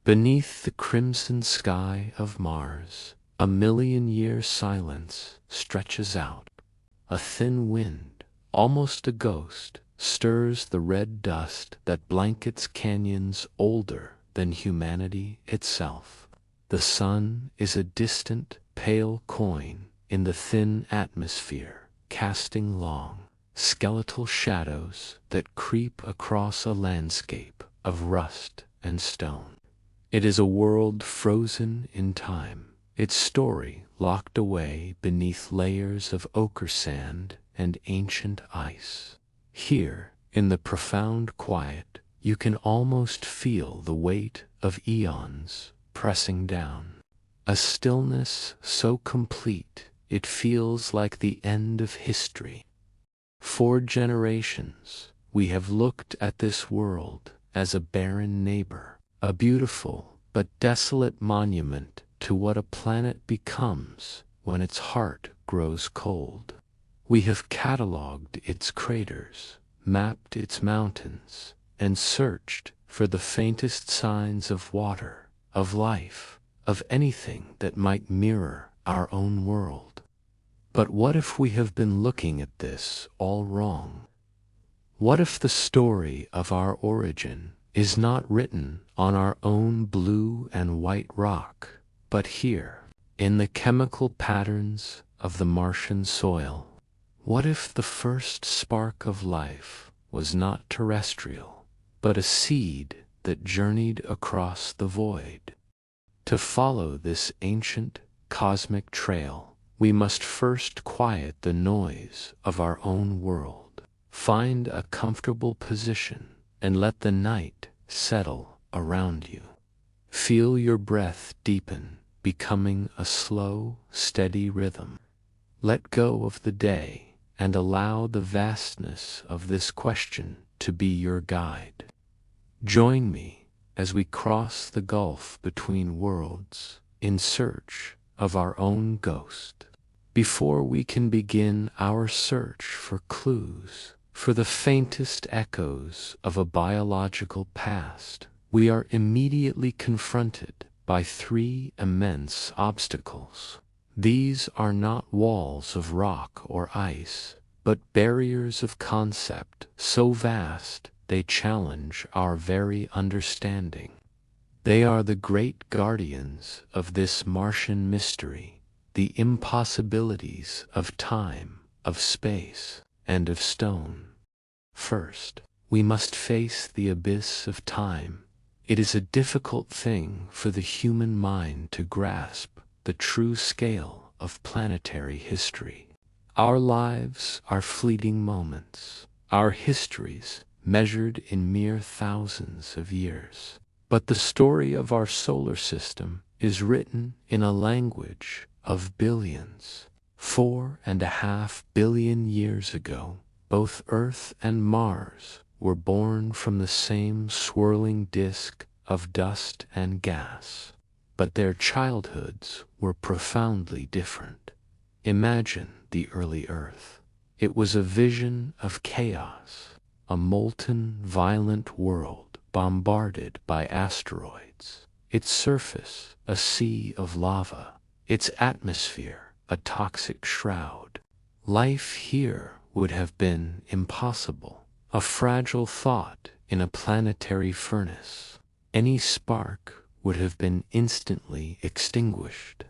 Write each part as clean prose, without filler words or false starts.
Beneath the crimson sky of Mars, a million-year silence stretches out. A thin wind, almost a ghost, stirs the red dust that blankets canyons older than humanity itself. The sun is a distant, pale coin in the thin atmosphere, casting long, skeletal shadows that creep across a landscape of rust and stone. It is a world frozen in time, its story locked away beneath layers of ochre sand and ancient ice. Here, in the profound quiet, you can almost feel the weight of eons pressing down. A stillness so complete it feels like the end of history. For generations, we have looked at this world as a barren neighbor, a beautiful but desolate monument to what a planet becomes when its heart grows cold. We have catalogued its craters, mapped its mountains, and searched for the faintest signs of water, of life, of anything that might mirror our own world. But what if we have been looking at this all wrong? What if the story of our origin is not written on our own blue and white rock, but here, in the chemical patterns of the Martian soil? What if the first spark of life was not terrestrial, but a seed that journeyed across the void? To follow this ancient cosmic trail, we must first quiet the noise of our own world. Find a comfortable position and let the night settle around you. Feel your breath deepen, becoming a slow, steady rhythm. Let go of the day and allow the vastness of this question to be your guide. Join me as we cross the gulf between worlds in search of our own ghost. Before we can begin our search for clues, for the faintest echoes of a biological past, we are immediately confronted by three immense obstacles. These are not walls of rock or ice, but barriers of concept so vast they challenge our very understanding. They are the great guardians of this Martian mystery, the impossibilities of time, of space, and of stone. First, we must face the abyss of time. It is a difficult thing for the human mind to grasp the true scale of planetary history. Our lives are fleeting moments, our histories measured in mere thousands of years. But the story of our solar system is written in a language of billions. 4.5 billion years ago, both Earth and Mars were born from the same swirling disk of dust and gas. But their childhoods were profoundly different. Imagine the early Earth. It was a vision of chaos, a molten, violent world bombarded by asteroids. Its surface, a sea of lava. Its atmosphere, a toxic shroud. Life here would have been impossible, a fragile thought in a planetary furnace. Any spark would have been instantly extinguished.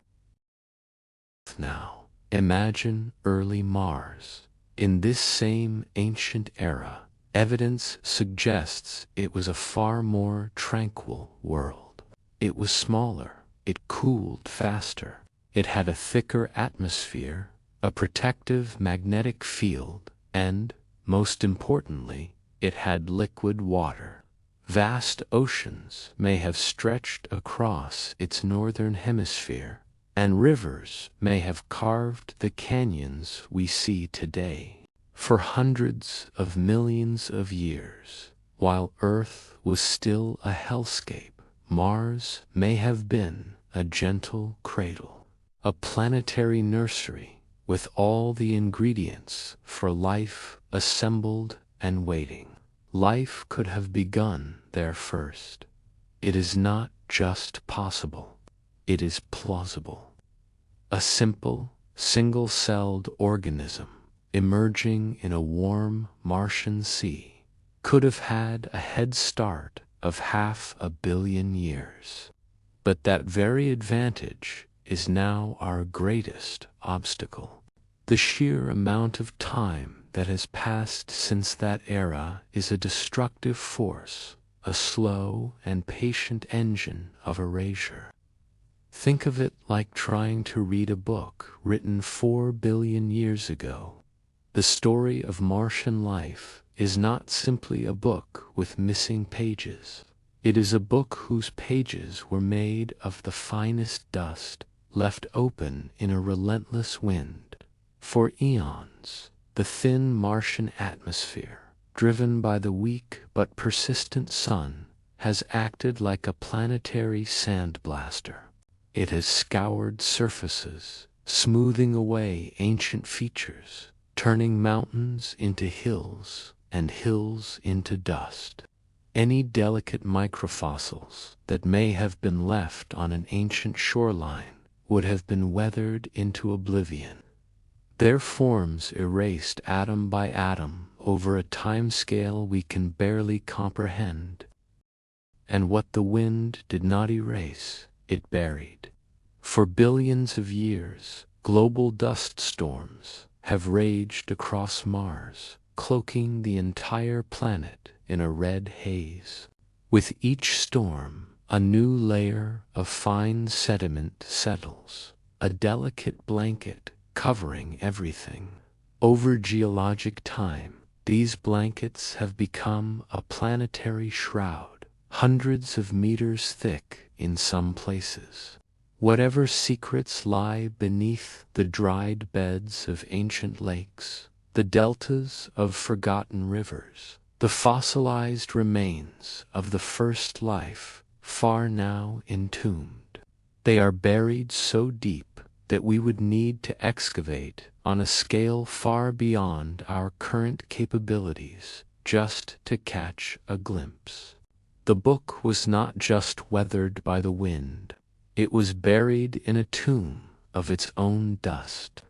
Now, imagine early Mars. In this same ancient era, evidence suggests it was a far more tranquil world. It was smaller, it cooled faster, it had a thicker atmosphere, a protective magnetic field, and, most importantly, it had liquid water. Vast oceans may have stretched across its northern hemisphere, and rivers may have carved the canyons we see today. For hundreds of millions of years, while Earth was still a hellscape, Mars may have been a gentle cradle, a planetary nursery with all the ingredients for life assembled and waiting. Life could have begun there first. It is not just possible, it is plausible. A simple, single-celled organism emerging in a warm Martian sea could have had a head start of 500 million years. But that very advantage is now our greatest obstacle. The sheer amount of time that has passed since that era is a destructive force, a slow and patient engine of erasure. Think of it like trying to read a book written 4 billion years ago. The story of Martian life is not simply a book with missing pages. It is a book whose pages were made of the finest dust left open in a relentless wind. For eons, the thin Martian atmosphere, driven by the weak but persistent sun, has acted like a planetary sandblaster. It has scoured surfaces, smoothing away ancient features, turning mountains into hills and hills into dust. Any delicate microfossils that may have been left on an ancient shoreline would have been weathered into oblivion, their forms erased atom by atom over a timescale we can barely comprehend. And what the wind did not erase, it buried. For billions of years, global dust storms have raged across Mars, cloaking the entire planet in a red haze. With each storm, a new layer of fine sediment settles, a delicate blanket covering everything. Over geologic time, these blankets have become a planetary shroud, hundreds of meters thick in some places. Whatever secrets lie beneath the dried beds of ancient lakes, the deltas of forgotten rivers, the fossilized remains of the first life, far now entombed. They are buried so deep that we would need to excavate on a scale far beyond our current capabilities just to catch a glimpse. The book was not just weathered by the wind, it was buried in a tomb of its own dust.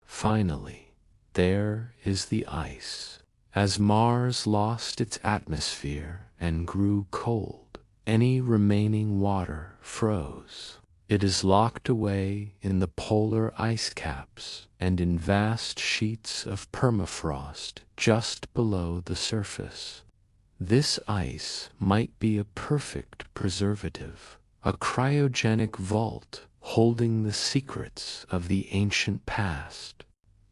Finally, there is the ice. As Mars lost its atmosphere and grew cold, any remaining water froze. It is locked away in the polar ice caps and in vast sheets of permafrost just below the surface. This ice might be a perfect preservative, a cryogenic vault holding the secrets of the ancient past.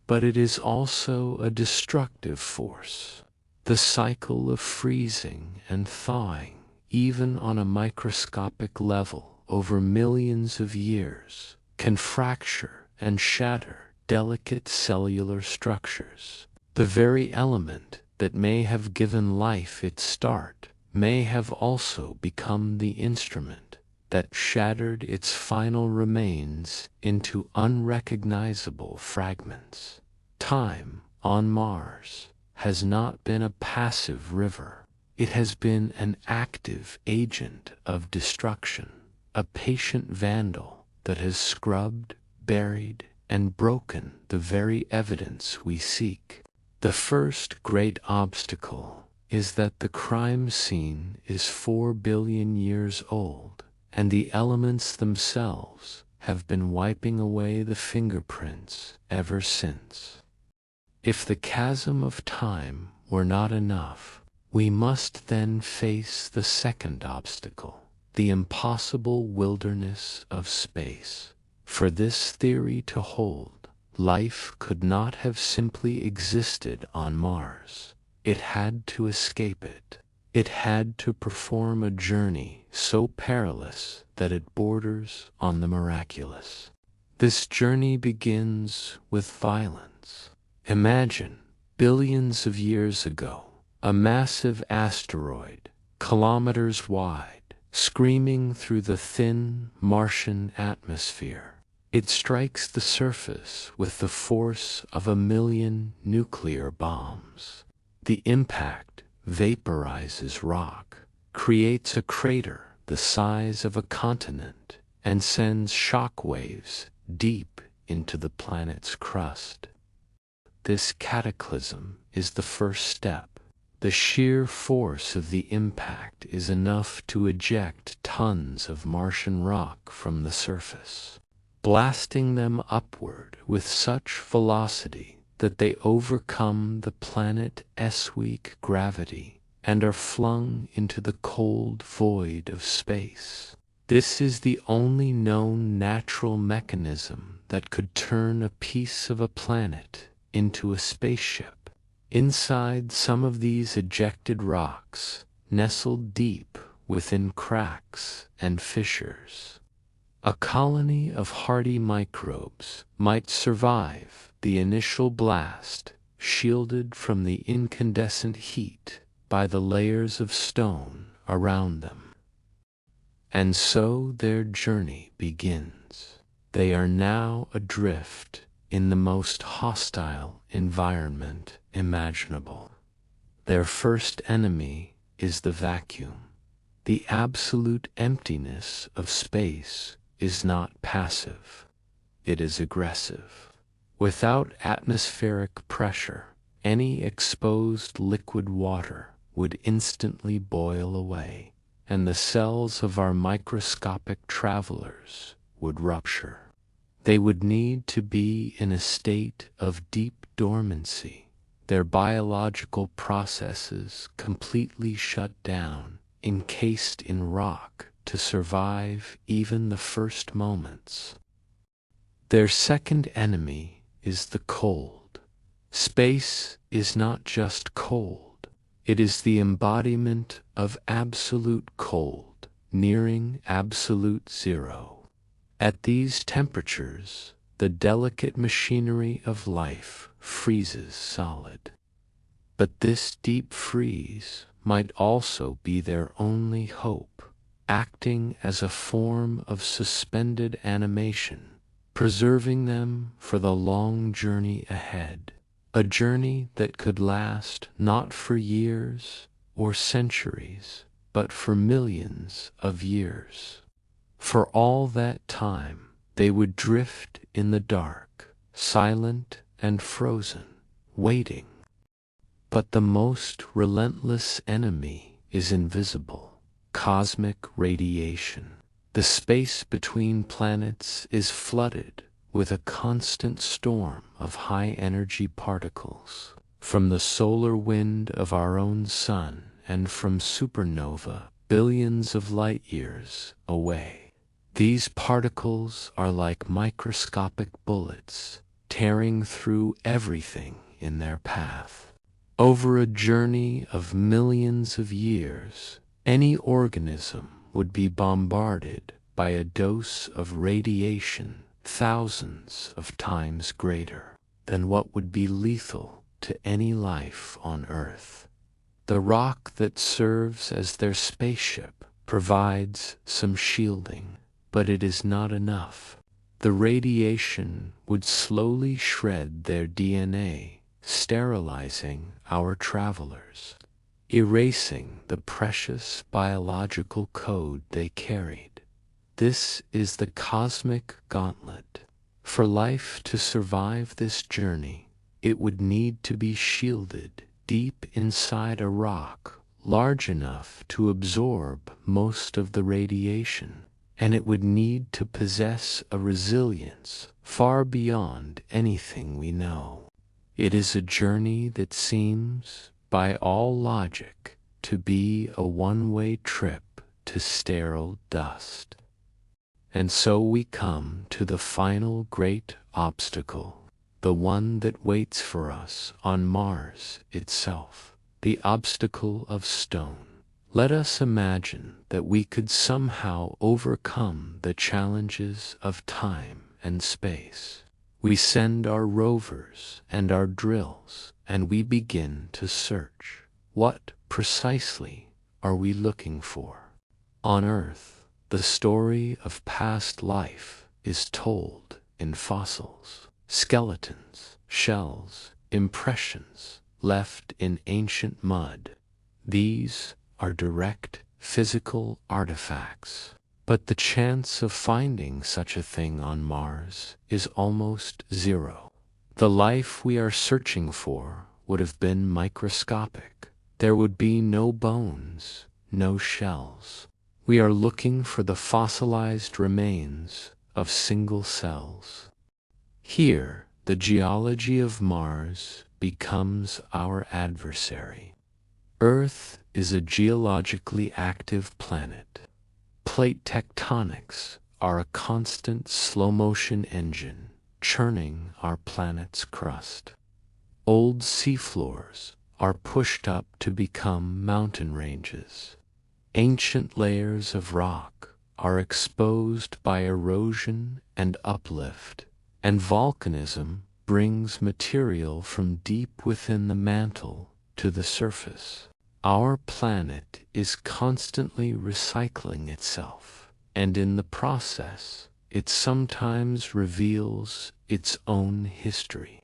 But it is also a destructive force. The cycle of freezing and thawing, even on a microscopic level over millions of years, can fracture and shatter delicate cellular structures. The very element that may have given life its start may have also become the instrument that shattered its final remains into unrecognizable fragments. Time on Mars has not been a passive river. It has been an active agent of destruction, a patient vandal that has scrubbed, buried, and broken the very evidence we seek. The first great obstacle is that the crime scene is 4 billion years old, and the elements themselves have been wiping away the fingerprints ever since. If the chasm of time were not enough, we must then face the second obstacle, the impossible wilderness of space. For this theory to hold, life could not have simply existed on Mars. It had to escape it. It had to perform a journey so perilous that it borders on the miraculous. This journey begins with violence. Imagine, billions of years ago, a massive asteroid, kilometers wide, screaming through the thin Martian atmosphere. It strikes the surface with the force of 1,000,000 nuclear bombs. The impact vaporizes rock, creates a crater the size of a continent and sends shock waves deep into the planet's crust. This cataclysm is the first step. The sheer force of the impact is enough to eject tons of Martian rock from the surface, blasting them upward with such velocity that they overcome the planet's weak gravity and are flung into the cold void of space. This is the only known natural mechanism that could turn a piece of a planet into a spaceship. Inside some of these ejected rocks, nestled deep within cracks and fissures, a colony of hardy microbes might survive the initial blast, shielded from the incandescent heat by the layers of stone around them. And so their journey begins. They are now adrift in the most hostile environment imaginable. Their first enemy is the vacuum. The absolute emptiness of space is not passive. It is aggressive. Without atmospheric pressure, any exposed liquid water would instantly boil away, and the cells of our microscopic travelers would rupture. They would need to be in a state of deep dormancy, their biological processes completely shut down, encased in rock to survive even the first moments. Their second enemy is the cold. Space is not just cold. It is the embodiment of absolute cold, nearing absolute zero. At these temperatures, the delicate machinery of life freezes solid. But this deep freeze might also be their only hope, acting as a form of suspended animation, preserving them for the long journey ahead, a journey that could last not for years or centuries, but for millions of years. For all that time, they would drift in the dark, silent and frozen, waiting. But the most relentless enemy is invisible: cosmic radiation. The space between planets is flooded with a constant storm of high-energy particles, from the solar wind of our own sun and from supernova billions of light-years away. These particles are like microscopic bullets, tearing through everything in their path. Over a journey of millions of years, any organism would be bombarded by a dose of radiation thousands of times greater than what would be lethal to any life on Earth. The rock that serves as their spaceship provides some shielding, but it is not enough. The radiation would slowly shred their DNA, sterilizing our travelers, erasing the precious biological code they carried. This is the cosmic gauntlet. For life to survive this journey, it would need to be shielded deep inside a rock large enough to absorb most of the radiation, and it would need to possess a resilience far beyond anything we know. It is a journey that seems, by all logic, to be a one-way trip to sterile dust. And so we come to the final great obstacle, the one that waits for us on Mars itself, the obstacle of stone. Let us imagine that we could somehow overcome the challenges of time and space. We send our rovers and our drills, and we begin to search. What precisely are we looking for? On Earth, the story of past life is told in fossils, skeletons, shells, impressions left in ancient mud. These are direct physical artifacts. But the chance of finding such a thing on Mars is almost zero. The life we are searching for would have been microscopic. There would be no bones, no shells. We are looking for the fossilized remains of single cells. Here, the geology of Mars becomes our adversary. Earth is a geologically active planet. Plate tectonics are a constant slow-motion engine churning our planet's crust. Old seafloors are pushed up to become mountain ranges. Ancient layers of rock are exposed by erosion and uplift, and volcanism brings material from deep within the mantle to the surface. Our planet is constantly recycling itself, and in the process, it sometimes reveals its own history.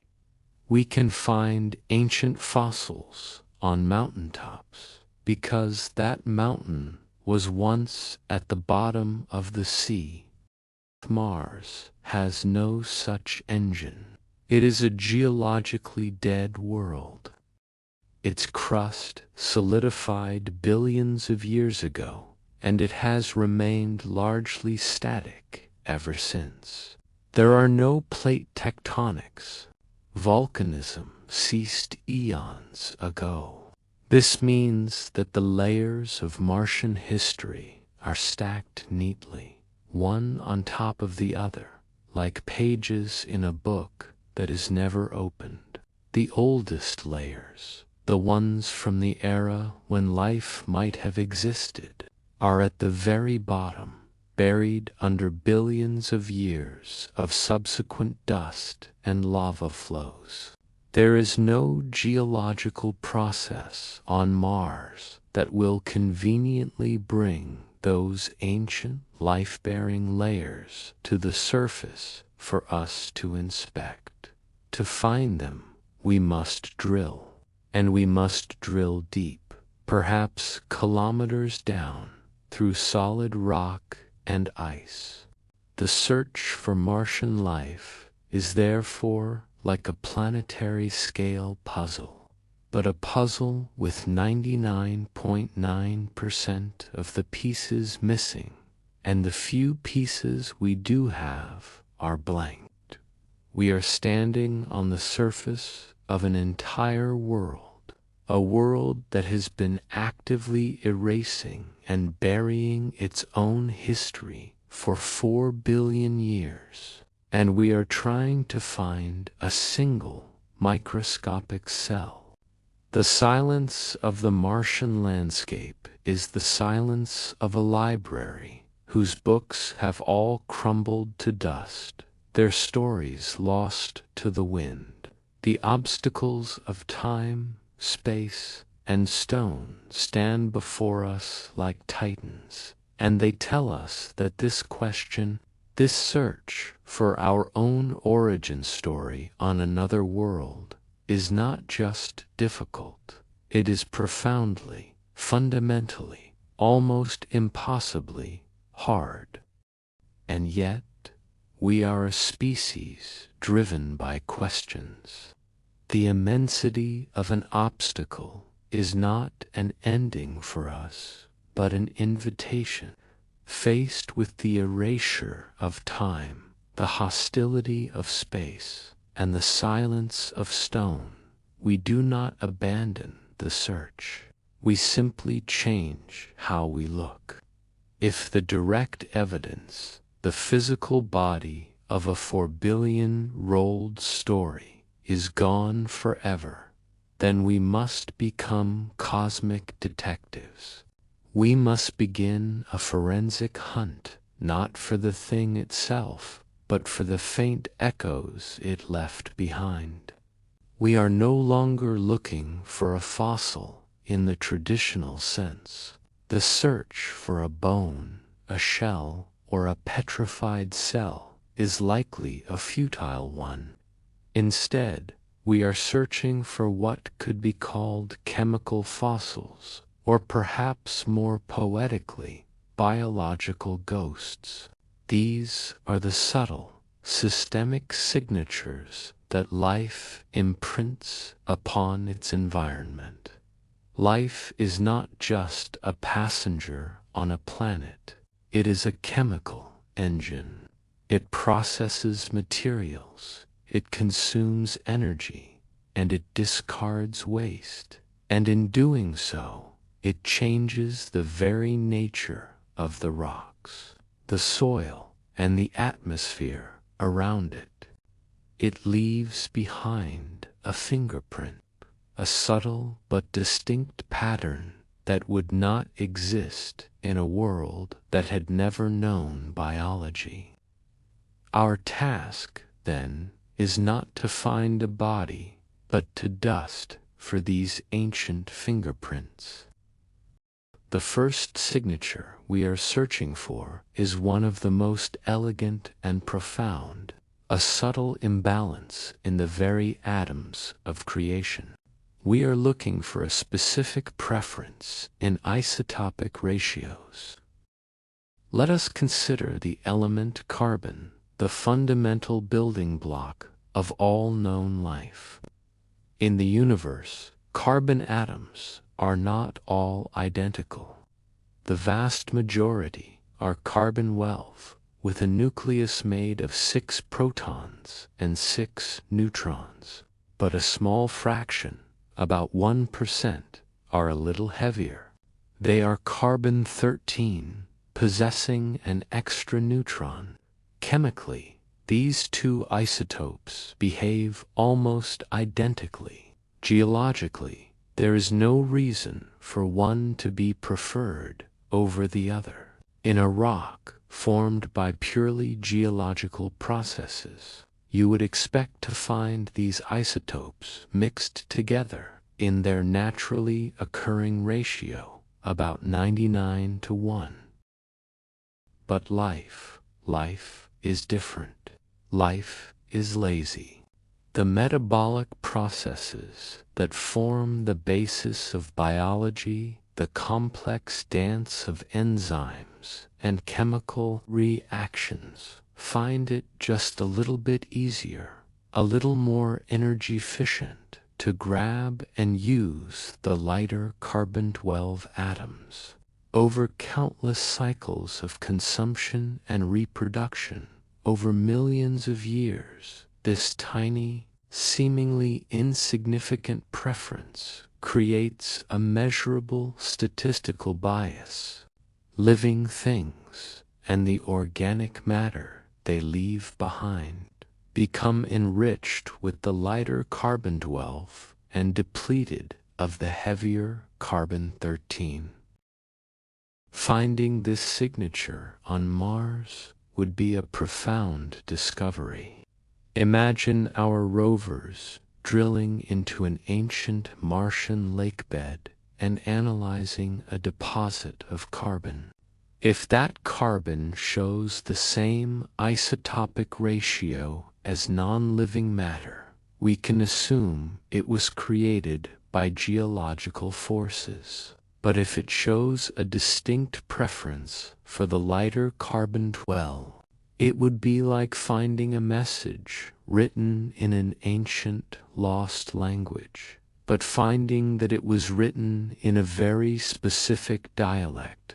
We can find ancient fossils on mountaintops because that mountain was once at the bottom of the sea. Mars has no such engine. It is a geologically dead world. Its crust solidified billions of years ago, and it has remained largely static ever since. There are no plate tectonics. Volcanism ceased eons ago. This means that the layers of Martian history are stacked neatly, one on top of the other, like pages in a book that is never opened. The oldest layers, the ones from the era when life might have existed, are at the very bottom, buried under billions of years of subsequent dust and lava flows. There is no geological process on Mars that will conveniently bring those ancient life-bearing layers to the surface for us to inspect. To find them, we must drill, and we must drill deep, perhaps kilometers down, through solid rock and ice. The search for Martian life is therefore like a planetary scale puzzle, but a puzzle with 99.9% of the pieces missing, and the few pieces we do have are blanked. We are standing on the surface of an entire world, a world that has been actively erasing and burying its own history for 4 billion years. And we are trying to find a single microscopic cell. The silence of the Martian landscape is the silence of a library whose books have all crumbled to dust, their stories lost to the wind. The obstacles of time, space, and stone stand before us like titans, and they tell us that this question, this search for our own origin story on another world, is not just difficult, it is profoundly, fundamentally, almost impossibly hard. And yet, we are a species driven by questions. The immensity of an obstacle is not an ending for us, but an invitation. Faced with the erasure of time, the hostility of space, and the silence of stone, we do not abandon the search. We simply change how we look. If the direct evidence, the physical body of a 4 billion-year-old story, is gone forever, then we must become cosmic detectives. We must begin a forensic hunt, not for the thing itself, but for the faint echoes it left behind. We are no longer looking for a fossil in the traditional sense. The search for a bone, a shell, or a petrified cell is likely a futile one. Instead, we are searching for what could be called chemical fossils, or perhaps more poetically, biological ghosts. These are the subtle, systemic signatures that life imprints upon its environment. Life is not just a passenger on a planet. It is a chemical engine. It processes materials, it consumes energy, and it discards waste. And in doing so, it changes the very nature of the rocks, the soil, and the atmosphere around it. It leaves behind a fingerprint, a subtle but distinct pattern that would not exist in a world that had never known biology. Our task, then, is not to find a body, but to dust for these ancient fingerprints. The first signature we are searching for is one of the most elegant and profound, a subtle imbalance in the very atoms of creation. We are looking for a specific preference in isotopic ratios. Let us consider the element carbon, the fundamental building block of all known life. In the universe, carbon atoms are not all identical. The vast majority are carbon-12, with a nucleus made of 6 protons and 6 neutrons, but a small fraction, about 1%, are a little heavier. They are carbon-13, possessing an extra neutron. Chemically, these two isotopes behave almost identically. Geologically, there is no reason for one to be preferred over the other. In a rock formed by purely geological processes, you would expect to find these isotopes mixed together in their naturally occurring ratio, about 99:1. But life is different. Life is lazy. The metabolic processes that form the basis of biology, the complex dance of enzymes and chemical reactions, find it just a little bit easier, a little more energy efficient to grab and use the lighter carbon-12 atoms. Over countless cycles of consumption and reproduction, over millions of years, this tiny, seemingly insignificant preference creates a measurable statistical bias. Living things and the organic matter they leave behind become enriched with the lighter carbon-12 and depleted of the heavier carbon-13. Finding this signature on Mars would be a profound discovery. Imagine our rovers drilling into an ancient Martian lakebed and analyzing a deposit of carbon. If that carbon shows the same isotopic ratio as non-living matter, we can assume it was created by geological forces. But if it shows a distinct preference for the lighter carbon-12, it would be like finding a message written in an ancient, lost language, but finding that it was written in a very specific dialect,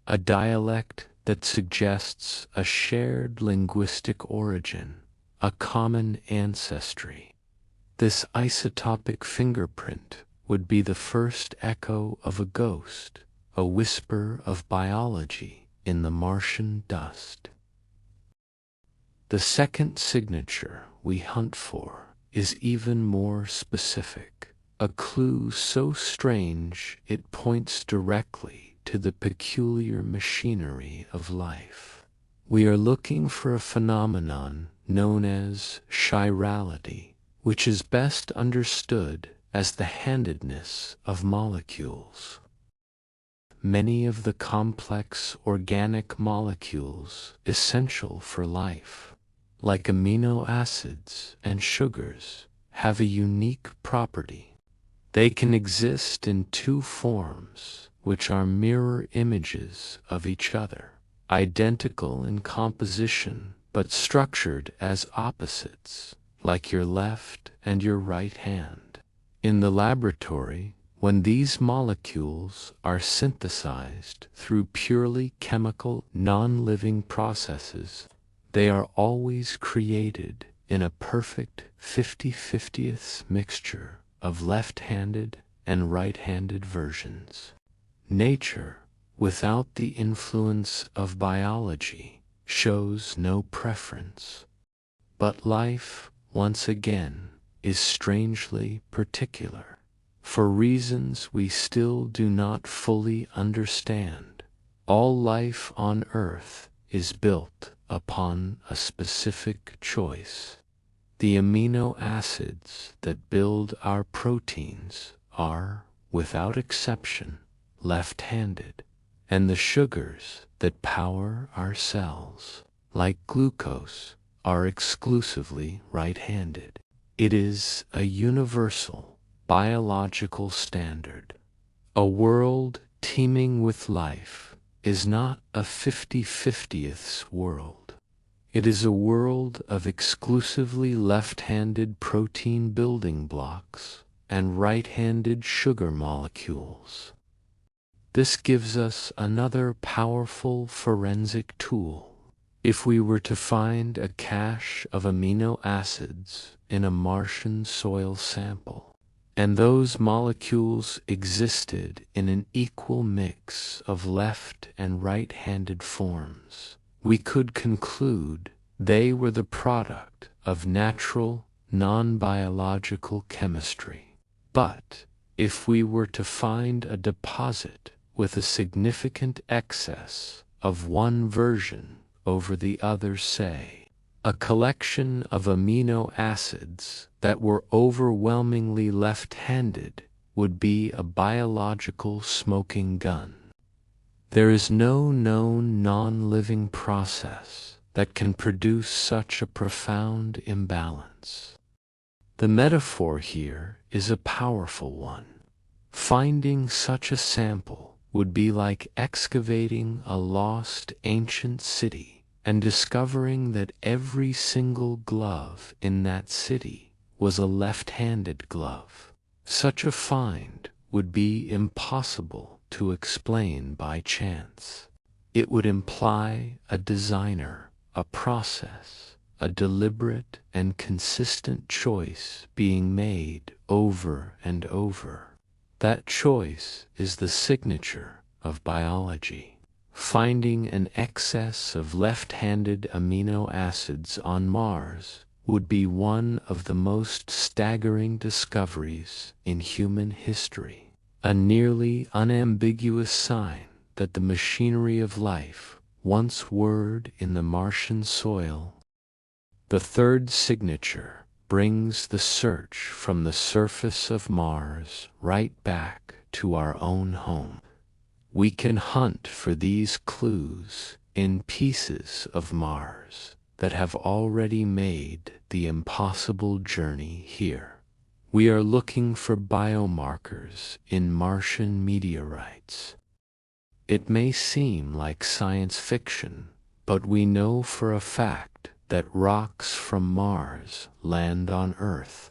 a dialect that suggests a shared linguistic origin, a common ancestry. This isotopic fingerprint would be the first echo of a ghost, a whisper of biology in the Martian dust. The second signature we hunt for is even more specific, a clue so strange it points directly to the peculiar machinery of life. We are looking for a phenomenon known as chirality, which is best understood as the handedness of molecules. Many of the complex organic molecules essential for life, like amino acids and sugars, have a unique property. They can exist in two forms, which are mirror images of each other, identical in composition but structured as opposites, like your left and your right hand. In the laboratory, when these molecules are synthesized through purely chemical, non-living processes, they are always created in a perfect 50/50th mixture of left-handed and right-handed versions. Nature, without the influence of biology, shows no preference. But life, once again, is strangely particular. For reasons we still do not fully understand, all life on Earth is built upon a specific choice. The amino acids that build our proteins are, without exception, left-handed, and the sugars that power our cells, like glucose, are exclusively right-handed. It is a universal biological standard. A world teeming with life is not a 50/50th world. It is a world of exclusively left-handed protein building blocks and right-handed sugar molecules. This gives us another powerful forensic tool. If we were to find a cache of amino acids in a Martian soil sample, and those molecules existed in an equal mix of left and right-handed forms, we could conclude they were the product of natural, non-biological chemistry. But if we were to find a deposit with a significant excess of one version over the other, say, a collection of amino acids that were overwhelmingly left-handed, would be a biological smoking gun. There is no known non-living process that can produce such a profound imbalance. The metaphor here is a powerful one. Finding such a sample would be like excavating a lost ancient city and discovering that every single glove in that city was a left-handed glove. Such a find would be impossible to explain by chance. It would imply a designer, a process, a deliberate and consistent choice being made over and over. That choice is the signature of biology. Finding an excess of left-handed amino acids on Mars would be one of the most staggering discoveries in human history, a nearly unambiguous sign that the machinery of life once whirred in the Martian soil. The third signature brings the search from the surface of Mars right back to our own home. We can hunt for these clues in pieces of Mars that have already made the impossible journey here. We are looking for biomarkers in Martian meteorites. It may seem like science fiction, but we know for a fact that rocks from Mars land on Earth.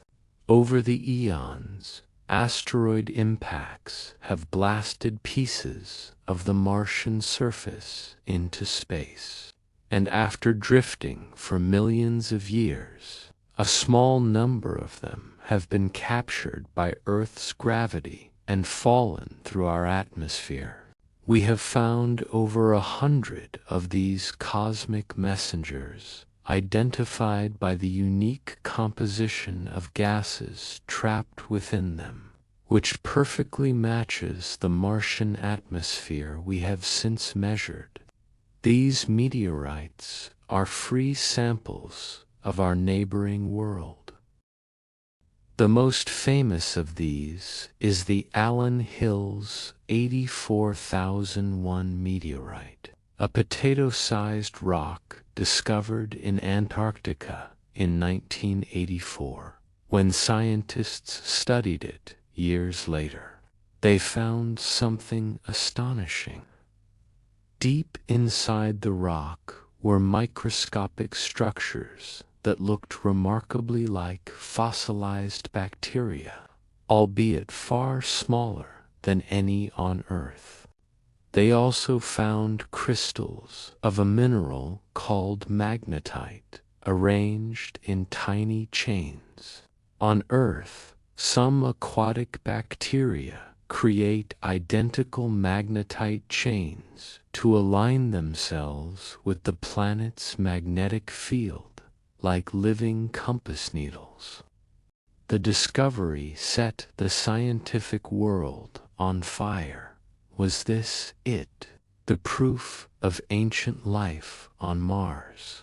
Over the eons, asteroid impacts have blasted pieces of the Martian surface into space, and after drifting for millions of years, a small number of them have been captured by Earth's gravity and fallen through our atmosphere. We have found over 100 of these cosmic messengers, identified by the unique composition of gases trapped within them, which perfectly matches the Martian atmosphere we have since measured. These meteorites are free samples of our neighboring world. The most famous of these is the Allen Hills 84,001 meteorite, a potato-sized rock discovered in Antarctica in 1984, when scientists studied it years later. they found something astonishing. Deep inside the rock were microscopic structures that looked remarkably like fossilized bacteria, albeit far smaller than any on Earth. They also found crystals of a mineral called magnetite, arranged in tiny chains. On Earth, some aquatic bacteria create identical magnetite chains to align themselves with the planet's magnetic field, like living compass needles. The discovery set the scientific world on fire. Was this it, the proof of ancient life on Mars?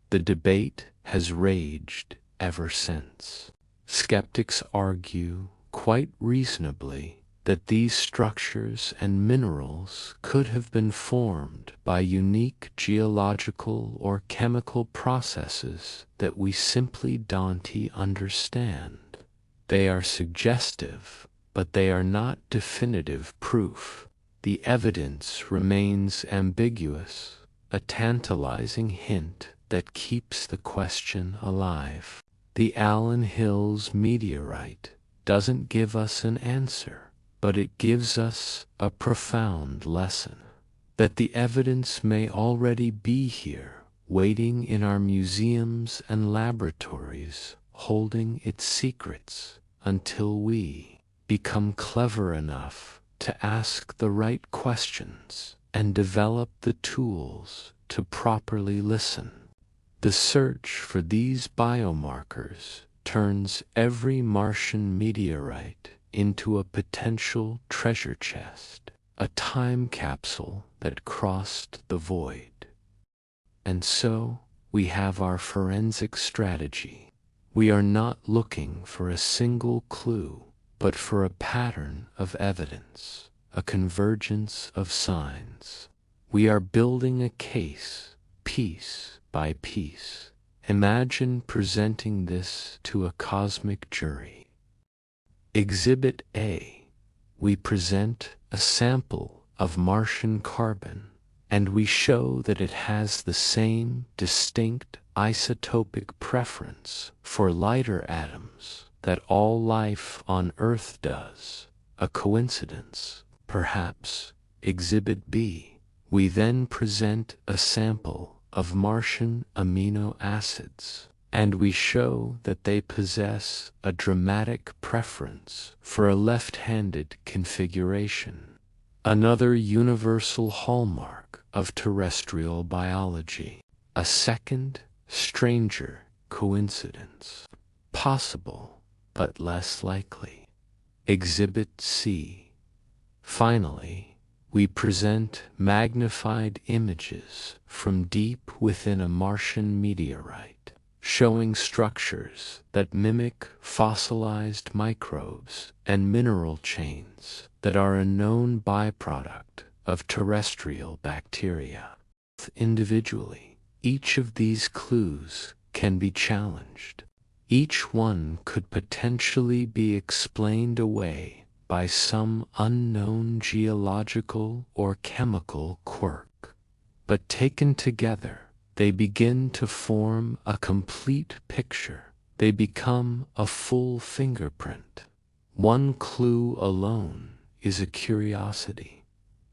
The debate has raged ever since. Skeptics argue, quite reasonably, that these structures and minerals could have been formed by unique geological or chemical processes that we simply don't understand. They are suggestive, but they are not definitive proof. The evidence remains ambiguous, a tantalizing hint that keeps the question alive. The Allen Hills meteorite doesn't give us an answer, but it gives us a profound lesson. That the evidence may already be here, waiting in our museums and laboratories, holding its secrets, until we become clever enough to ask the right questions and develop the tools to properly listen. The search for these biomarkers turns every Martian meteorite into a potential treasure chest, a time capsule that crossed the void. And so, we have our forensic strategy. We are not looking for a single clue, but for a pattern of evidence, a convergence of signs. We are building a case, piece by piece. Imagine presenting this to a cosmic jury. Exhibit A. We present a sample of Martian carbon, and we show that it has the same distinct isotopic preference for lighter atoms that all life on Earth does. A coincidence, perhaps. Exhibit B. We then present a sample of Martian amino acids, and we show that they possess a dramatic preference for a left-handed configuration, another universal hallmark of terrestrial biology. A second, stranger coincidence, possible but less likely. Exhibit C. Finally, we present magnified images from deep within a Martian meteorite, showing structures that mimic fossilized microbes and mineral chains that are a known byproduct of terrestrial bacteria. Individually, each of these clues can be challenged. Each one could potentially be explained away by some unknown geological or chemical quirk. But taken together, they begin to form a complete picture. They become a full fingerprint. One clue alone is a curiosity.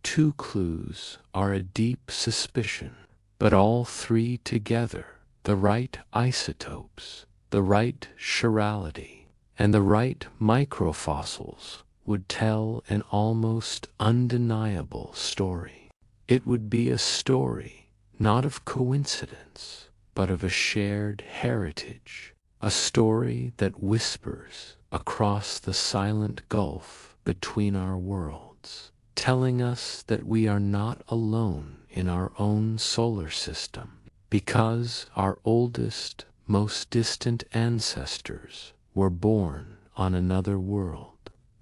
Two clues are a deep suspicion. But all three together, the right isotopes, the right chirality, and the right microfossils, would tell an almost undeniable story. It would be a story, not of coincidence, but of a shared heritage, a story that whispers across the silent gulf between our worlds, telling us that we are not alone in our own solar system, because our oldest, most distant ancestors were born on another world.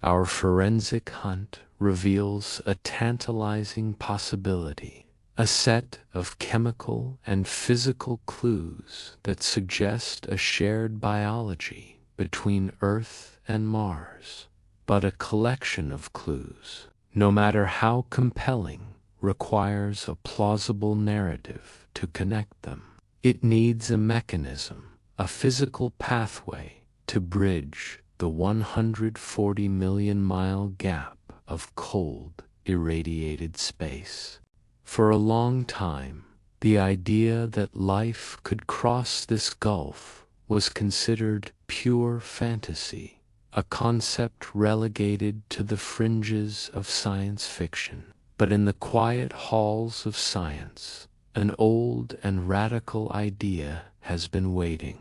Our forensic hunt reveals a tantalizing possibility, a set of chemical and physical clues that suggest a shared biology between Earth and Mars. but a collection of clues, no matter how compelling, requires a plausible narrative to connect them. It needs a mechanism, a physical pathway to bridge the 140 million mile gap of cold, irradiated space. For a long time, the idea that life could cross this gulf was considered pure fantasy, a concept relegated to the fringes of science fiction. But in the quiet halls of science, an old and radical idea has been waiting.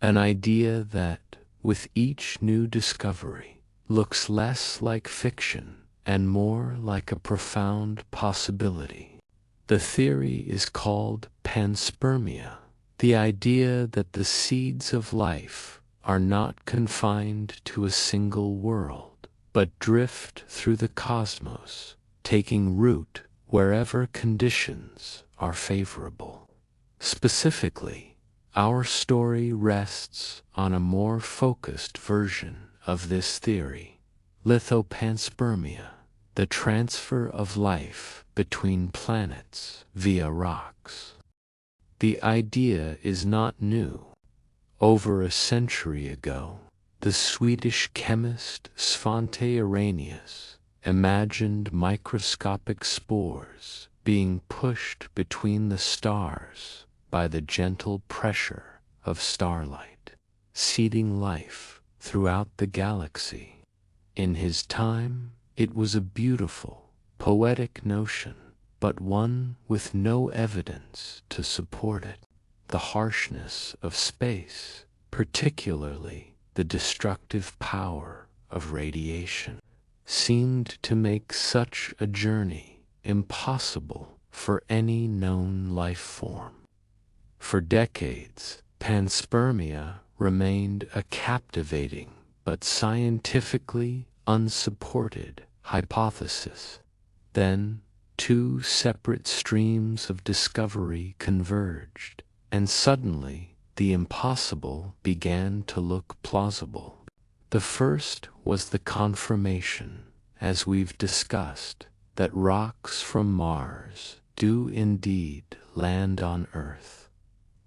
An idea that, with each new discovery, looks less like fiction and more like a profound possibility. The theory is called panspermia, the idea that the seeds of life are not confined to a single world, but drift through the cosmos, taking root wherever conditions are favorable. Specifically, our story rests on a more focused version of this theory, Lithopanspermia, the transfer of life between planets via rocks. The idea is not new. Over a century ago, the Swedish chemist Svante Arrhenius imagined microscopic spores being pushed between the stars by the gentle pressure of starlight, seeding life throughout the galaxy. In his time, it was a beautiful, poetic notion, but one with no evidence to support it. The harshness of space, particularly the destructive power of radiation, seemed to make such a journey impossible for any known life form. For decades, panspermia remained a captivating but scientifically unsupported hypothesis. Then, two separate streams of discovery converged, and suddenly the impossible began to look plausible. The first was the confirmation, as we've discussed, that rocks from Mars do indeed land on Earth.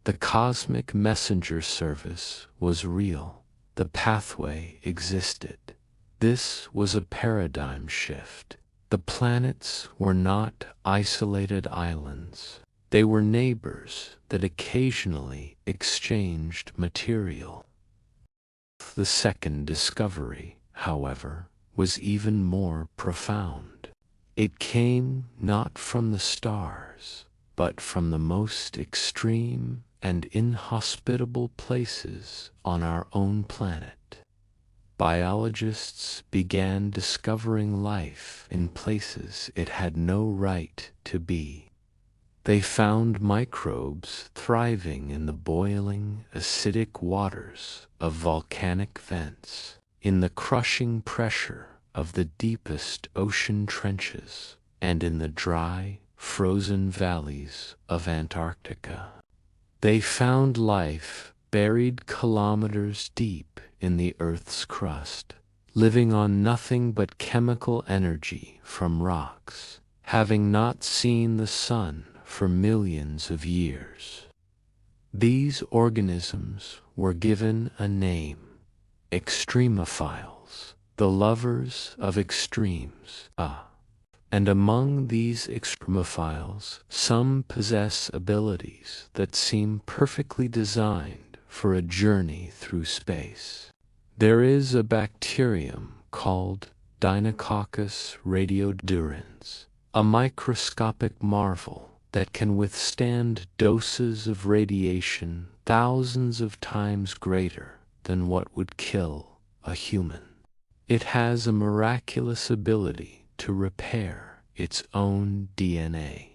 The cosmic messenger service was real. The pathway existed. This was a paradigm shift. The planets were not isolated islands. They were neighbors that occasionally exchanged material. The second discovery, however, was even more profound. It came not from the stars, but from the most extreme and inhospitable places on our own planet. Biologists began discovering life in places it had no right to be. They found microbes thriving in the boiling, acidic waters of volcanic vents, in the crushing pressure of the deepest ocean trenches, and in the dry, frozen valleys of Antarctica. They found life buried kilometers deep in the Earth's crust, living on nothing but chemical energy from rocks, having not seen the sun for millions of years. These organisms were given a name: extremophiles, the lovers of extremes. And among these extremophiles, some possess abilities that seem perfectly designed for a journey through space. There is a bacterium called Deinococcus radiodurans, a microscopic marvel that can withstand doses of radiation thousands of times greater than what would kill a human. It has a miraculous ability to repair its own DNA,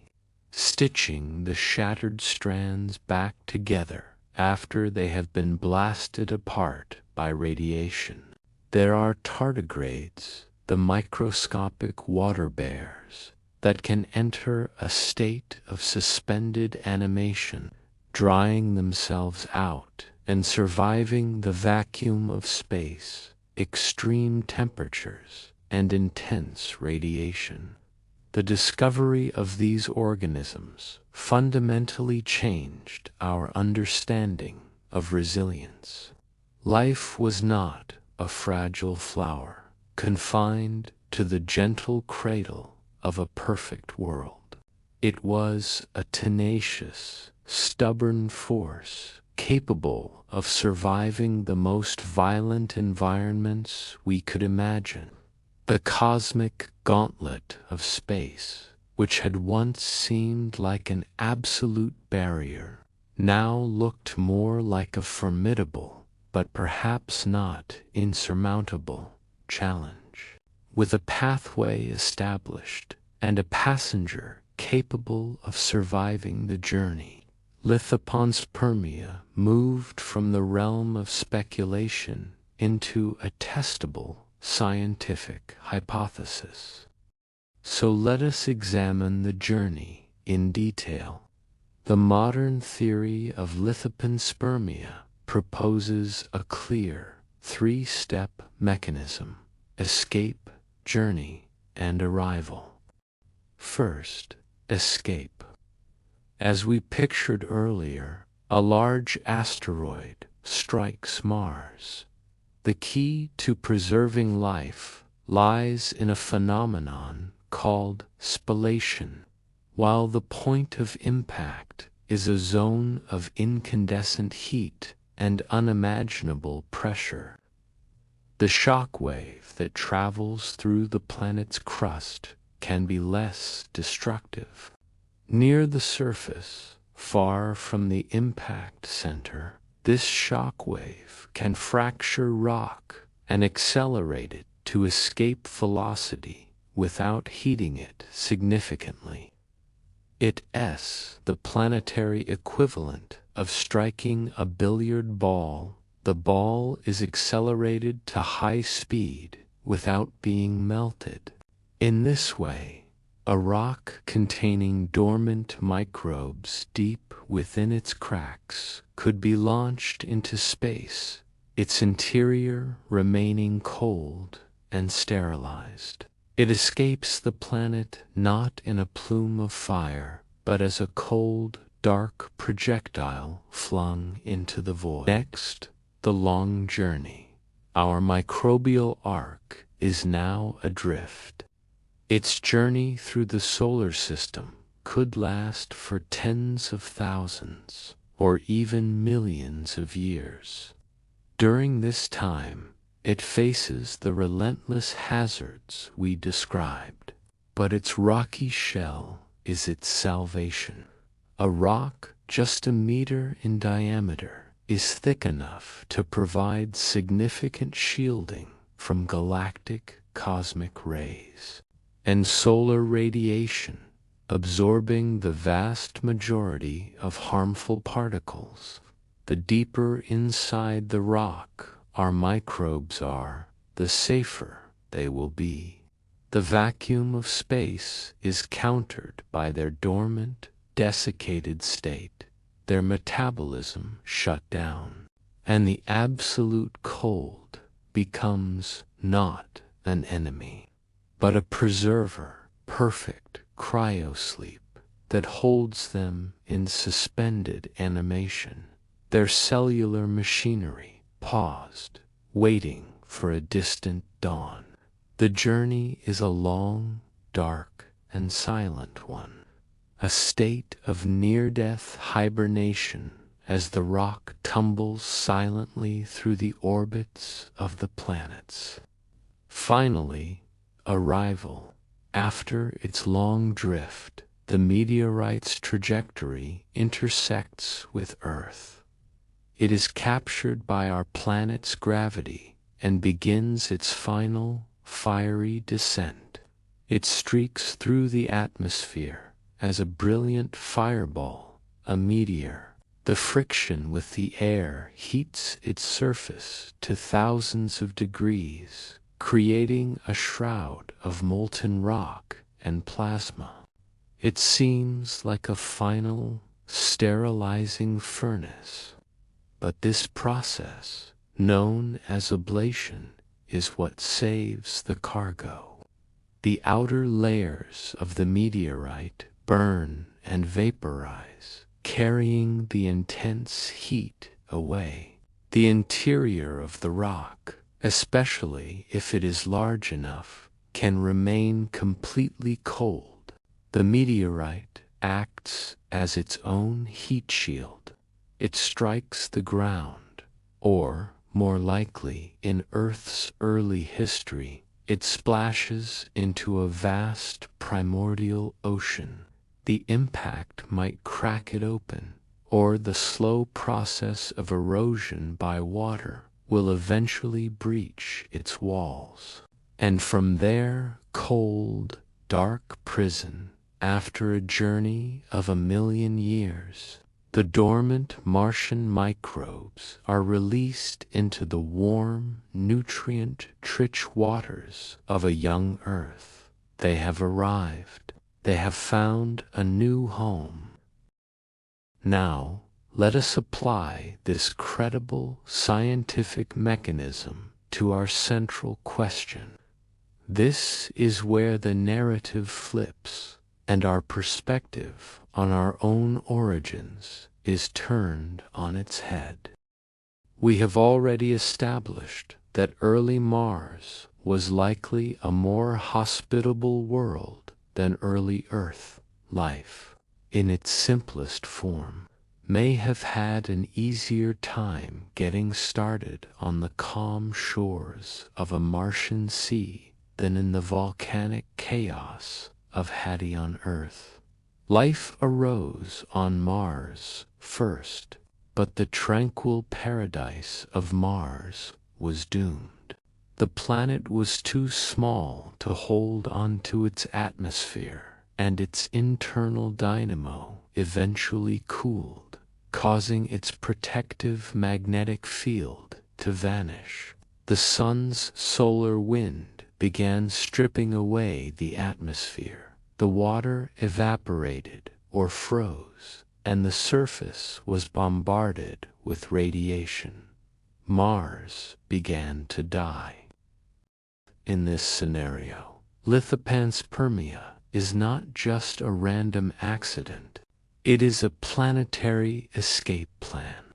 stitching the shattered strands back together after they have been blasted apart by radiation. There are tardigrades, the microscopic water bears, that can enter a state of suspended animation, drying themselves out and surviving the vacuum of space extreme temperatures, and intense radiation. The discovery of these organisms fundamentally changed our understanding of resilience. Life was not a fragile flower, confined to the gentle cradle of a perfect world. It was a tenacious, stubborn force capable of surviving the most violent environments we could imagine. The cosmic gauntlet of space, which had once seemed like an absolute barrier, now looked more like a formidable, but perhaps not insurmountable, challenge. With a pathway established and a passenger capable of surviving the journey, Lithopanspermia moved from the realm of speculation into a testable scientific hypothesis. So let us examine the journey in detail. The modern theory of Lithopanspermia proposes a clear three-step mechanism: escape, journey, and arrival. First, escape. As we pictured earlier, a large asteroid strikes Mars. The key to preserving life lies in a phenomenon called spallation. While the point of impact is a zone of incandescent heat and unimaginable pressure, the shock wave that travels through the planet's crust can be less destructive. Near the surface, far from the impact center, this shock wave can fracture rock and accelerate it to escape velocity without heating it significantly. It's the planetary equivalent of striking a billiard ball. The ball is accelerated to high speed without being melted. In this way, a rock containing dormant microbes deep within its cracks could be launched into space, its interior remaining cold and sterilized. It escapes the planet not in a plume of fire, but as a cold, dark projectile flung into the void. Next, the long journey. Our microbial arc is now adrift. Its journey through the solar system could last for tens of thousands or even millions of years. During this time, it faces the relentless hazards we described, but its rocky shell is its salvation. A rock just a meter in diameter is thick enough to provide significant shielding from galactic cosmic rays and solar radiation, absorbing the vast majority of harmful particles. The deeper inside the rock our microbes are, the safer they will be. The vacuum of space is countered by their dormant, desiccated state, their metabolism shut down, and the absolute cold becomes not an enemy, but a preserver, perfect cryosleep that holds them in suspended animation, their cellular machinery paused, waiting for a distant dawn. The journey is a long, dark, and silent one, a state of near-death hibernation as the rock tumbles silently through the orbits of the planets. Finally, arrival. After its long drift, the meteorite's trajectory intersects with Earth. It is captured by our planet's gravity and begins its final, fiery descent. It streaks through the atmosphere as a brilliant fireball, a meteor. The friction with the air heats its surface to thousands of degrees, creating a shroud of molten rock and plasma. It seems like a final, sterilizing furnace. But this process, known as ablation, is what saves the cargo. The outer layers of the meteorite burn and vaporize, carrying the intense heat away. The interior of the rock, especially if it is large enough, can remain completely cold. The meteorite acts as its own heat shield. It strikes the ground, or, more likely, in Earth's early history, it splashes into a vast primordial ocean. The impact might crack it open, or the slow process of erosion by water will eventually breach its walls. And from their cold, dark prison, after a journey of 1,000,000 years, the dormant Martian microbes are released into the warm, nutrient-rich waters of a young Earth. They have arrived. They have found a new home. Now, let us apply this credible scientific mechanism to our central question. This is where the narrative flips, and our perspective on our own origins is turned on its head. We have already established that early Mars was likely a more hospitable world than early Earth. Life, in its simplest form, may have had an easier time getting started on the calm shores of a Martian sea than in the volcanic chaos of Hadean Earth. Life arose on Mars first, but the tranquil paradise of Mars was doomed. The planet was too small to hold onto its atmosphere, and its internal dynamo eventually cooled, causing its protective magnetic field to vanish. The sun's solar wind began stripping away the atmosphere. The water evaporated or froze, and the surface was bombarded with radiation. Mars began to die. In this scenario, Lithopanspermia is not just a random accident. It is a planetary escape plan.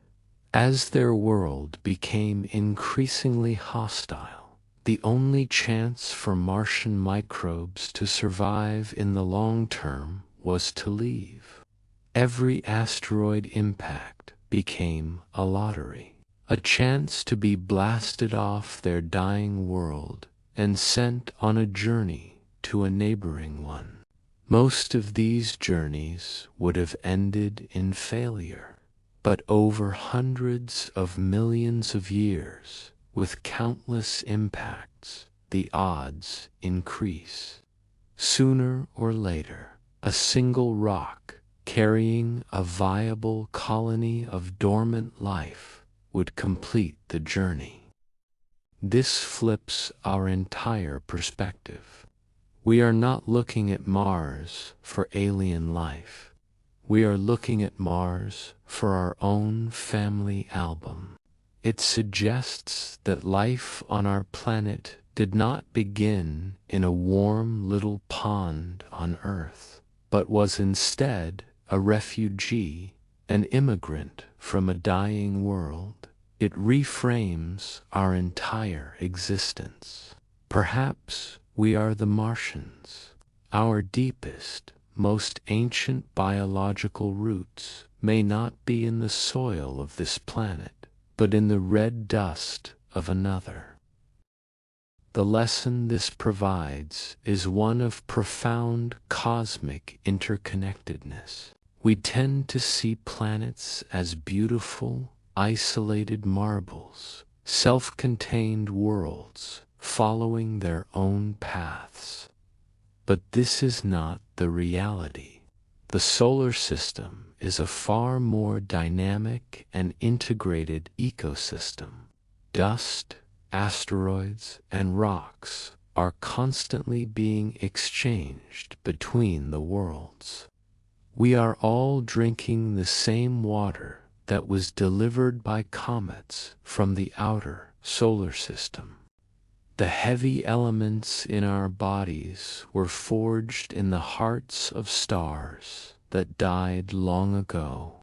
As their world became increasingly hostile, the only chance for Martian microbes to survive in the long term was to leave. Every asteroid impact became a lottery, a chance to be blasted off their dying world and sent on a journey to a neighboring one. Most of these journeys would have ended in failure, but over hundreds of millions of years, with countless impacts, the odds increase. Sooner or later, a single rock carrying a viable colony of dormant life would complete the journey. This flips our entire perspective. We are not looking at Mars for alien life. We are looking at Mars for our own family album. It suggests that life on our planet did not begin in a warm little pond on Earth, but was instead a refugee, an immigrant from a dying world. It reframes our entire existence. Perhaps we are the Martians. Our deepest, most ancient biological roots may not be in the soil of this planet, but in the red dust of another. The lesson this provides is one of profound cosmic interconnectedness. We tend to see planets as beautiful, isolated marbles, self-contained worlds, following their own paths. But this is not the reality. The solar system is a far more dynamic and integrated ecosystem. Dust, asteroids, and rocks are constantly being exchanged between the worlds. We are all drinking the same water that was delivered by comets from the outer solar system. The heavy elements in our bodies were forged in the hearts of stars that died long ago,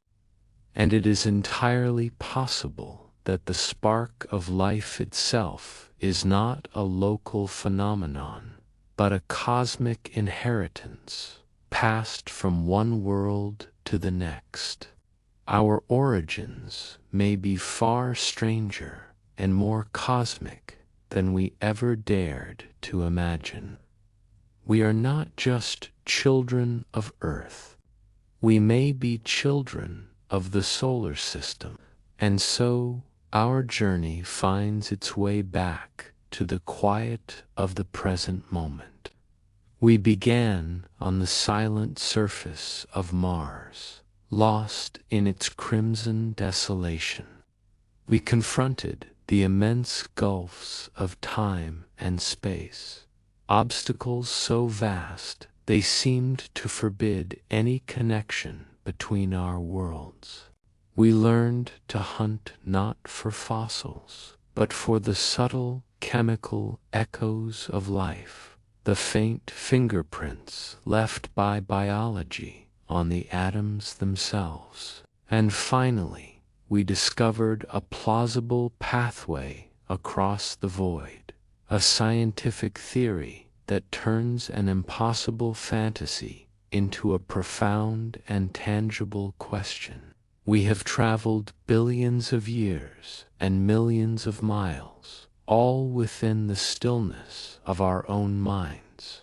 and it is entirely possible that the spark of life itself is not a local phenomenon, but a cosmic inheritance passed from one world to the next. Our origins may be far stranger and more cosmic than we ever dared to imagine. We are not just children of Earth. We may be children of the solar system, and so our journey finds its way back to the quiet of the present moment. We began on the silent surface of Mars, lost in its crimson desolation. We confronted the immense gulfs of time and space, obstacles so vast they seemed to forbid any connection between our worlds. We learned to hunt not for fossils, but for the subtle chemical echoes of life, the faint fingerprints left by biology on the atoms themselves. And finally, we discovered a plausible pathway across the void, a scientific theory that turns an impossible fantasy into a profound and tangible question. We have traveled billions of years and millions of miles, all within the stillness of our own minds.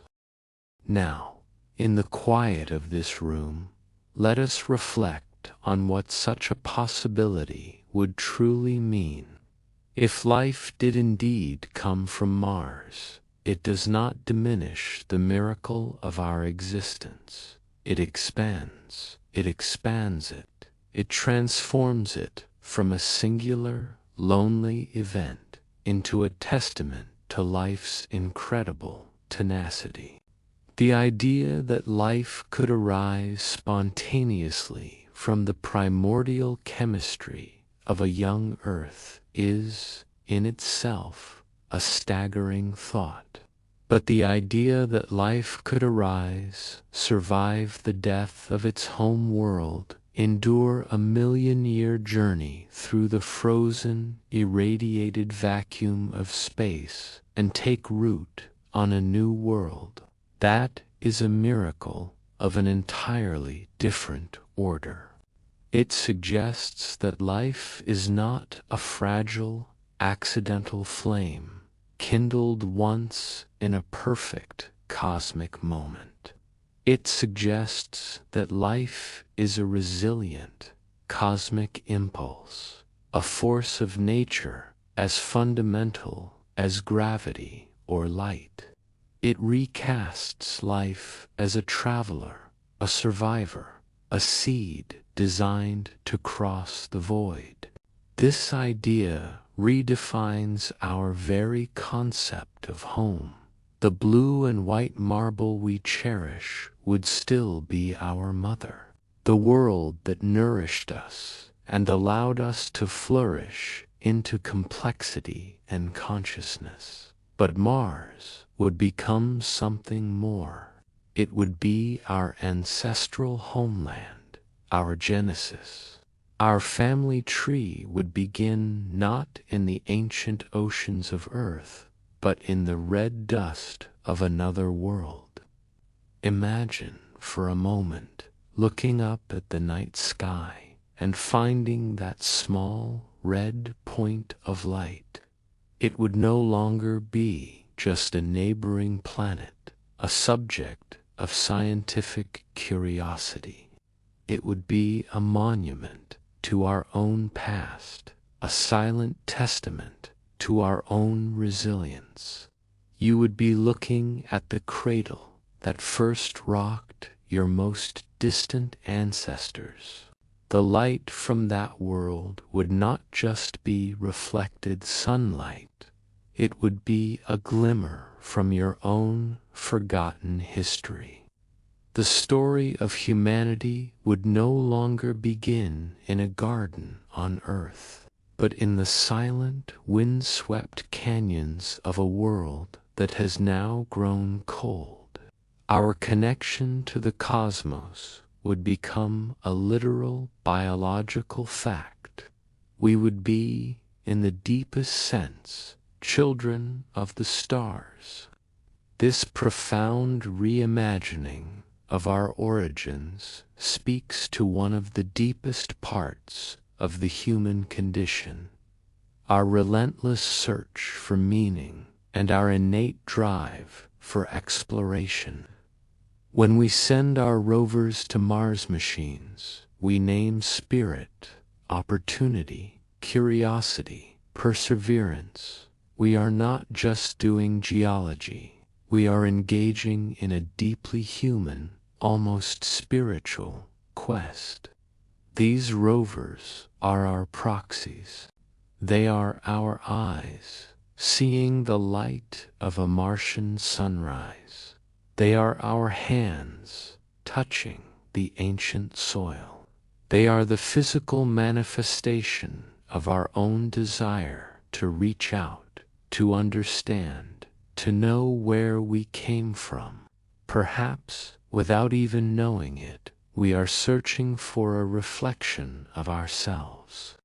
Now, in the quiet of this room, let us reflect on what such a possibility would truly mean. If life did indeed come from Mars, it does not diminish the miracle of our existence. It expands it. It transforms it from a singular, lonely event into a testament to life's incredible tenacity. The idea that life could arise spontaneously from the primordial chemistry of a young Earth is, in itself, a staggering thought. But the idea that life could arise, survive the death of its home world, endure a million-year journey through the frozen, irradiated vacuum of space, and take root on a new world, that is a miracle of an entirely different order. It suggests that life is not a fragile, accidental flame, kindled once in a perfect cosmic moment. It suggests that life is a resilient, cosmic impulse, a force of nature as fundamental as gravity or light. It recasts life as a traveler, a survivor, a seed designed to cross the void. This idea redefines our very concept of home. The blue and white marble we cherish would still be our mother, the world that nourished us and allowed us to flourish into complexity and consciousness. But Mars would become something more. It would be our ancestral homeland, our genesis. Our family tree would begin not in the ancient oceans of Earth, but in the red dust of another world. Imagine, for a moment, looking up at the night sky and finding that small, red point of light. It would no longer be just a neighboring planet, a subject of scientific curiosity. It would be a monument to our own past, a silent testament to our own resilience. You would be looking at the cradle that first rocked your most distant ancestors. The light from that world would not just be reflected sunlight. It would be a glimmer from your own forgotten history. The story of humanity would no longer begin in a garden on Earth, but in the silent, wind-swept canyons of a world that has now grown cold. Our connection to the cosmos would become a literal biological fact. We would be, in the deepest sense, children of the stars. This profound reimagining of our origins speaks to one of the deepest parts of the human condition, our relentless search for meaning and our innate drive for exploration. When we send our rovers to Mars machines, we name spirit, opportunity, curiosity, perseverance. We are not just doing geology. We are engaging in a deeply human, almost spiritual quest. These rovers are our proxies. They are our eyes, seeing the light of a Martian sunrise. They are our hands, touching the ancient soil. They are the physical manifestation of our own desire to reach out, to understand, to know where we came from. Perhaps, without even knowing it, we are searching for a reflection of ourselves.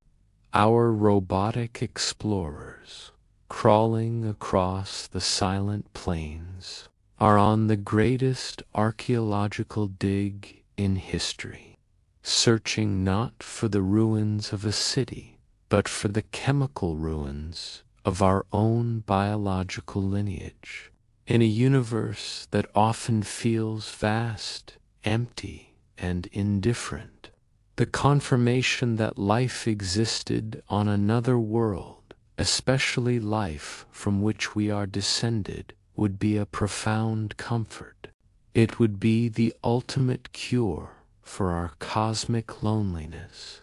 Our robotic explorers, crawling across the silent plains, are on the greatest archaeological dig in history, searching not for the ruins of a city, but for the chemical ruins of our own biological lineage. In a universe that often feels vast, empty, and indifferent, the confirmation that life existed on another world, especially life from which we are descended, would be a profound comfort. It would be the ultimate cure for our cosmic loneliness.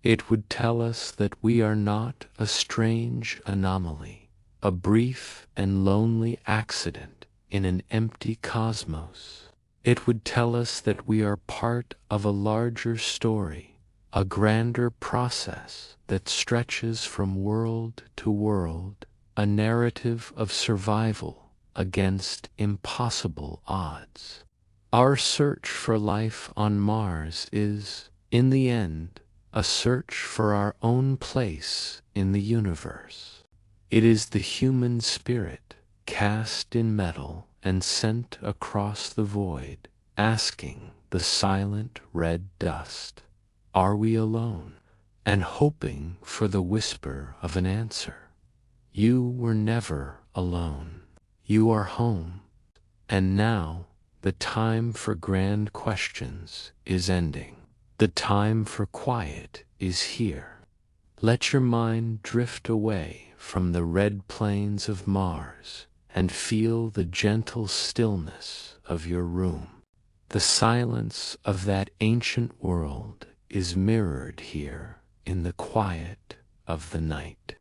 It would tell us that we are not a strange anomaly, a brief and lonely accident in an empty cosmos. It would tell us that we are part of a larger story, a grander process that stretches from world to world, a narrative of survival against impossible odds. Our search for life on Mars is, in the end, a search for our own place in the universe. It is the human spirit, cast in metal and sent across the void, asking the silent red dust, "Are we alone?" and hoping for the whisper of an answer. You were never alone. You are home. And now, the time for grand questions is ending. The time for quiet is here. Let your mind drift away from the red plains of Mars and feel the gentle stillness of your room. The silence of that ancient world is mirrored here in the quiet of the night.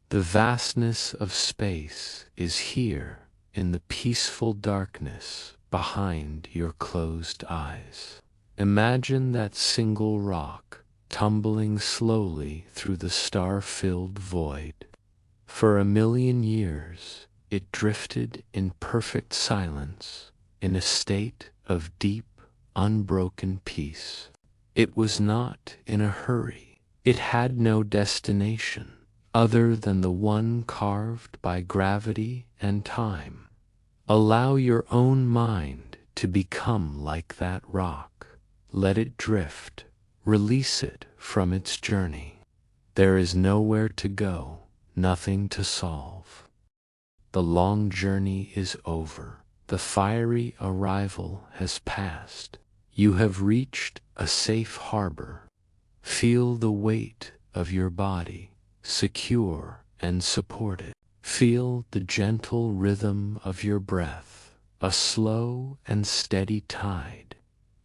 The vastness of space is here in the peaceful darkness behind your closed eyes. Imagine that single rock tumbling slowly through the star-filled void. For 1,000,000 years, it drifted in perfect silence, in a state of deep, unbroken peace. It was not in a hurry. It had no destination other than the one carved by gravity and time. Allow your own mind to become like that rock. Let it drift. Release it from its journey. There is nowhere to go, nothing to solve. The long journey is over. The fiery arrival has passed. You have reached a safe harbor. Feel the weight of your body, secure and supported. Feel the gentle rhythm of your breath, a slow and steady tide.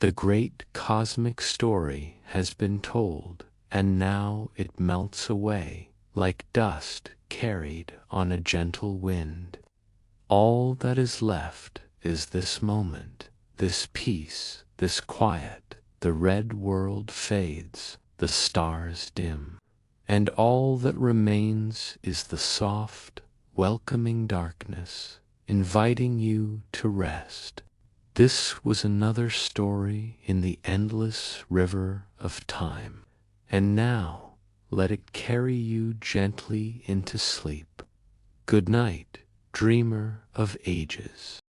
The great cosmic story has been told, and now it melts away like dust carried on a gentle wind. All that is left is this moment, this peace, this quiet. The red world fades, the stars dim, and all that remains is the soft, welcoming darkness, inviting you to rest. This was another story in the endless river of time, and now let it carry you gently into sleep. Good night, dreamer of ages.